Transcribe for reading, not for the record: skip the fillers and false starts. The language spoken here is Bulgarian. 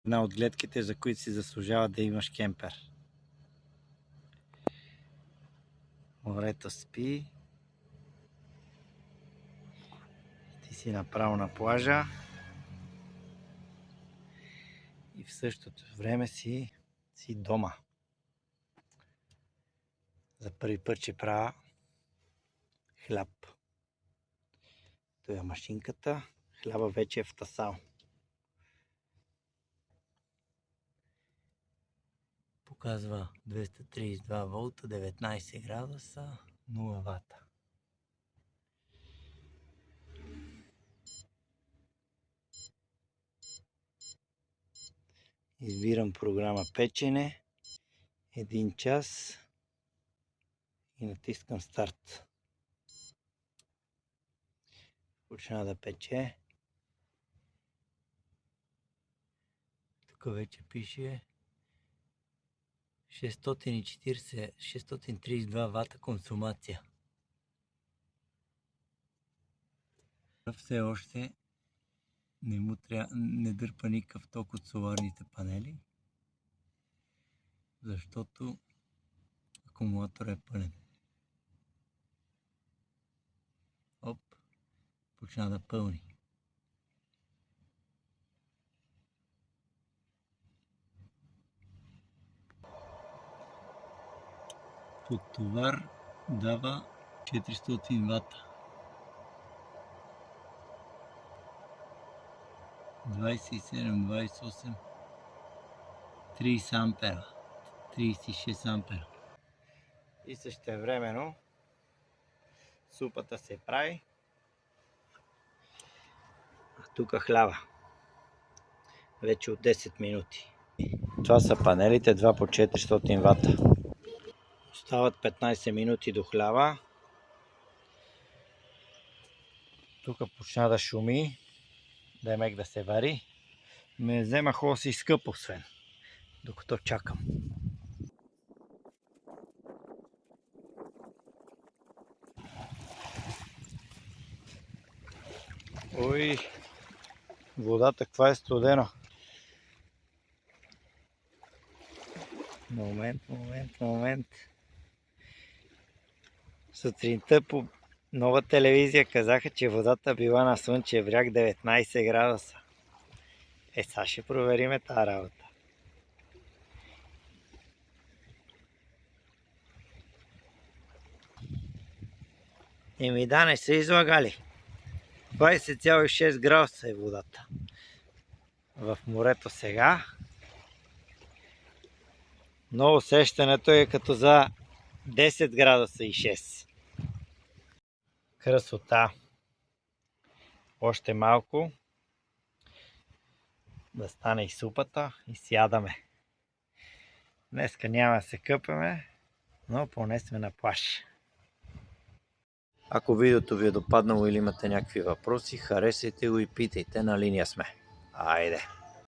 Една от гледките, за които си заслужава да имаш кемпер. Морето спи. Ти си направо на плажа. И в същото време си дома. За първи път ще правя хляб. Това е машинката. Хляба вече е в тасал. Показва 232 волта, 19 градуса, 0 вата. Избирам програма печене, 1 час и натискам старт. Почна да пече. Тук вече пише 632 вата консумация. Все още не дърпа никакъв ток от соларните панели, защото акумулатор е пълен. Оп, почна да пълни. Под товар дава 400 вата. 27, 28, 30 ампера, 36 ампера. И същевременно супата се прави. А тук хляба. Вече от 10 минути. Това са панелите, 2 по 400 вата. Остават 15 минути до хляба. Тук почна да шуми. Да е мек да се вари. Ме взема хубаво си скъпо, освен докато чакам. Ой, водата каква е студена. Момент. Сутринта по Нова телевизия казаха, че водата била на слънчев бряг 19 градуса. Сега ще провериме тази работа. Да, не са излагали. 20,6 градуса е водата. В морето сега. Но усещането е като за 10 градуса и 6. Красота. Още малко да стане и супата и сядаме. Днеска няма да се къпаме, но поне сме на плаж. Ако видеото ви е допаднало или имате някакви въпроси, харесайте го и питайте, на линия сме. Айде!